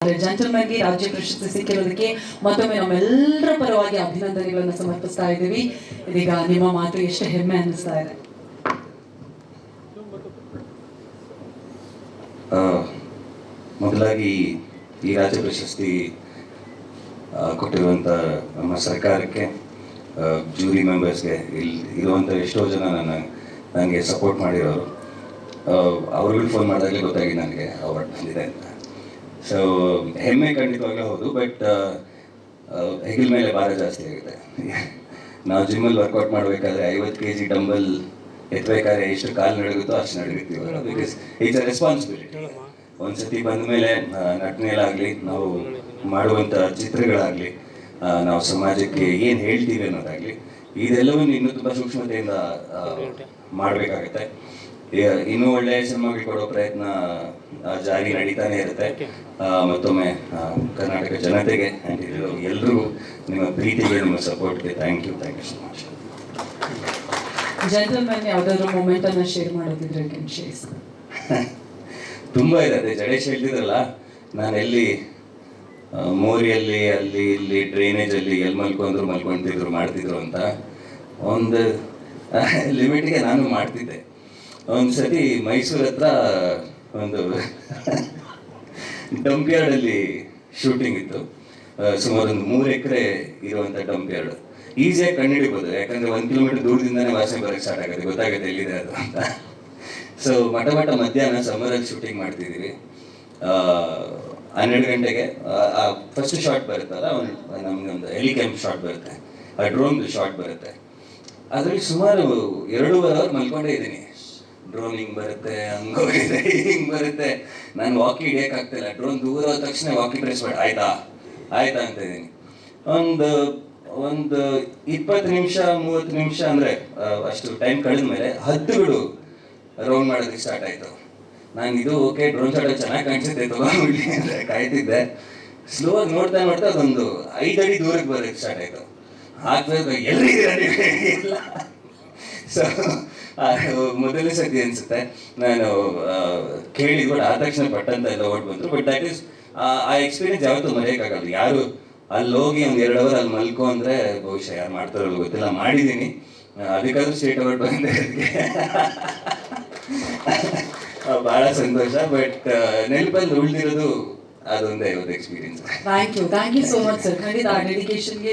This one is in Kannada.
ಜೆಂಟಲ್ಮನ್ಗೆ ರಾಜ್ಯ ಪ್ರಶಸ್ತಿ ಸಿಕ್ಕಿರೋದಕ್ಕೆ ಮತ್ತೊಮ್ಮೆ ನಮ್ಮೆಲ್ಲರ ಪರವಾಗಿ ಅಭಿನಂದನೆಗಳನ್ನು ಸಮರ್ಪಿಸ್ತಾ ಇದ್ದೀವಿ. ಇದೀಗ ನಿಮ್ಮ ಮಾತು ಎಷ್ಟು ಹೆಮ್ಮೆ ಅನ್ನಿಸ್ತಾ ಇದೆ. ಮೊದಲಾಗಿ ಈ ರಾಜ್ಯ ಪ್ರಶಸ್ತಿ ಕೊಟ್ಟಿರುವಂಥ ನಮ್ಮ ಸರ್ಕಾರಕ್ಕೆ, ಜೂರಿ ಮೆಂಬರ್ಸ್ಗೆ, ಇಲ್ಲಿ ಇರುವಂಥ ಎಷ್ಟೋ ಜನ ನನಗೆ ಸಪೋರ್ಟ್ ಮಾಡಿರೋರು, ಅವ್ರಿಗೂ ಫೋನ್ ಮಾಡಿದಾಗಲೇ ಗೊತ್ತಾಗಿದೆ ನನಗೆ ಅವಾರ್ಡ್ ಬಂದಿದೆ ಅಂತ. ಸೊ ಹೆಮ್ಮೆ ಖಂಡಿತವಾಗ್ಲೂ ಹೌದು. ಬಟ್ ಹೆಗಲ ಮೇಲೆ ಭಾರ ಜಾಸ್ತಿ ಆಗುತ್ತೆ. ನಾವು ಜಿಮ್ಮಲ್ಲಿ ವರ್ಕೌಟ್ ಮಾಡಬೇಕಾದ್ರೆ 50 kg ಡಂಬಲ್ ಎತ್ತಬೇಕಾದ್ರೆ ಎಷ್ಟು ಕಾಲು ನಡುಗುತ್ತೋ ಅಷ್ಟು ನಡುಗುತ್ತೀವಿ. Because it's a responsibility. ಒಂದ್ಸತಿ ಬಂದ ಮೇಲೆ ನಟನೆಯಲ್ಲಾಗಲಿ, ನಾವು ಮಾಡುವಂಥ ಚಿತ್ರಗಳಾಗಲಿ, ನಾವು ಸಮಾಜಕ್ಕೆ ಏನು ಹೇಳ್ತೀವಿ ಅನ್ನೋದಾಗಲಿ, ಇದೆಲ್ಲವನ್ನು ಇನ್ನೂ ತುಂಬ ಸೂಕ್ಷ್ಮತೆಯಿಂದ ಮಾಡಬೇಕಾಗತ್ತೆ. ಇನ್ನೂ ಒಳ್ಳೆಯ ಸಿನಿಮಾಗಳು ಕೊಡೋ ಪ್ರಯತ್ನ ಜಾರಿ ನಡೀತಾನೆ ಇರುತ್ತೆ. ಮತ್ತೊಮ್ಮೆ ಕರ್ನಾಟಕ ಜನತೆಗೆ ಆ್ಯಂಡ್ ಎಲ್ರಿಗೂ ನಿಮ್ಮ ಪ್ರೀತಿಗೆ, ನಿಮ್ಮ ಸಪೋರ್ಟ್ಗೆ thank you so much. Gentleman ಯಾವುದಾದ್ರೂ ಮೂಮೆಂಟ್ ಅನ್ನು ಶೇರ್ ಮಾಡೋದಿದ್ರೆ ತುಂಬ ಇದೆ. ಅದೇ ಜಡೇಶ್ ಹೇಳ್ತಿದ್ರಲ್ಲ, ನಾನು ಎಲ್ಲಿ ಮೋರಿಯಲ್ಲಿ, ಅಲ್ಲಿ ಇಲ್ಲಿ ಡ್ರೈನೇಜಲ್ಲಿ ಎಲ್ಲಿ ಮಲ್ಕೊಂತಿದ್ರು ಮಾಡ್ತಿದ್ರು ಅಂತ. ಒಂದು ಲಿಮಿಟ್ಗೆ ನಾನು ಮಾಡ್ತಿದ್ದೆ. ಒಂದು ಸತಿ ಮೈಸೂರು ಹತ್ರ ಒಂದು ಡಂಪ್ ಯಾರ್ಡಲ್ಲಿ ಶೂಟಿಂಗ್ ಇತ್ತು. ಸುಮಾರು ಒಂದು 3 ಎಕರೆ ಇರುವಂಥ ಡಂಪ್ ಯಾರ್ಡ್. ಈಸಿಯಾಗಿ ಕಂಡುಹಿಡಿಬೋದು, ಯಾಕಂದರೆ 1 ಕಿಲೋಮೀಟರ್ ದೂರದಿಂದನೇ ವಾಸನೆ ಬರೋಕ್ಕೆ ಸ್ಟಾರ್ಟ್ ಆಗುತ್ತೆ, ಗೊತ್ತಾಗುತ್ತೆ ಎಲ್ಲಿದೆ ಅದು ಅಂತ. ಸೊ ಮಧ್ಯಾಹ್ನ ಸಮ್ಮರಲ್ಲಿ ಶೂಟಿಂಗ್ ಮಾಡ್ತಿದ್ದೀವಿ. 12 ಗಂಟೆಗೆ ಫಸ್ಟ್ ಶಾಟ್ ಬರುತ್ತಲ್ಲ, ನಮಗೊಂದು ಹೆಲಿಕ್ಯಾಮ್ ಶಾಟ್ ಬರುತ್ತೆ, ಡ್ರೋನ್ದು ಶಾಟ್ ಬರುತ್ತೆ. ಅದರಲ್ಲಿ ಸುಮಾರು 2.5 ಅವರ್ ಮಲ್ಕೊಂಡೇ ಇದ್ದೀನಿ. ಡ್ರೋನ್ ಹಿಂಗೆ ಬರುತ್ತೆ, ಹಂಗೋಗಿದೆ, ಹಿಂಗೆ ಬರುತ್ತೆ. ನಾನು ವಾಕಿ ಹಿಡಿಯೋಕ್ಕಾಗ್ತಿಲ್ಲ. ಡ್ರೋನ್ ದೂರ ಹೋದ ತಕ್ಷಣ ವಾಕಿ ಪ್ರೆಸ್ ಮಾಡಿ ಆಯ್ತಾ ಅಂತ ಇದ್ದೀನಿ. ಒಂದು 20 ನಿಮಿಷ 30 ನಿಮಿಷ ಅಂದರೆ ಅಷ್ಟು ಟೈಮ್ ಕಳೆದ ಮೇಲೆ ಹದ್ದುಗಳು ರೌಂಡ್ ಮಾಡೋದಕ್ಕೆ ಸ್ಟಾರ್ಟ್ ಆಯಿತು. ನಾನು ಇದು ಓಕೆ, ಡ್ರೋನ್ ಶಾಟ್ ಚೆನ್ನಾಗಿ ಕಾಣಿಸುತ್ತೆ ತಗೊಂಡ್ಬಿಡ್ಲಿ ಅಂತ ಕಾಯ್ತಿದ್ದೆ. ಸ್ಲೋ ಆಗಿ ನೋಡ್ತಾ ಅದೊಂದು 5 ಅಡಿ ದೂರಕ್ಕೆ ಬರೋಕ್ಕೆ ಸ್ಟಾರ್ಟ್ ಆಯಿತು. ಹಾಕ್ಬೇಕು, ಎಲ್ಲಿದ್ದೀರಾ ಇಲ್ಲ. ಸೊ ಮೊದಲನೇ ಸತಿ ಅನಿಸುತ್ತೆ ನಾನು ಕೇಳಿದ್, ಬಟ್ ಆ ತಕ್ಷಣ ಪಟ್ಟಂತ ಎಲ್ಲ ಓಡ್ ಬಂದರು. ಬಟ್ ದಟ್ ಈಸ್ ಆ ಎಕ್ಸ್ಪೀರಿಯನ್ಸ್ ಯಾವತ್ತೂ ಮರೆಯೋಕ್ಕಾಗಲ್ಲ. ಯಾರು ಅಲ್ಲಿ ಹೋಗಿ ಒಂದು 2 ಅವರ್ ಅಲ್ಲಿ ಮಲ್ಕೊ ಅಂದರೆ ಬಹುಶಃ ಯಾರು ಮಾಡ್ತಾರೋ ಗೊತ್ತಿಲ್ಲ. ಮಾಡಿದ್ದೀನಿ, ಅದಕ್ಕಾದ್ರೂ ಸ್ಟೇಟ್ ಅವಾರ್ಡ್ ಬಂದೆ. ಭಾಳ ಸಂತೋಷ. ಬಟ್ ನೆನಪಲ್ಲಿ ಉಳಿದಿರೋದು ಅದೊಂದೇ ಒಂದು experience. Thank you so much sir. ಖಂಡಿತ ಆ ಡೆಡಿಕೇಶನ್ಗೆ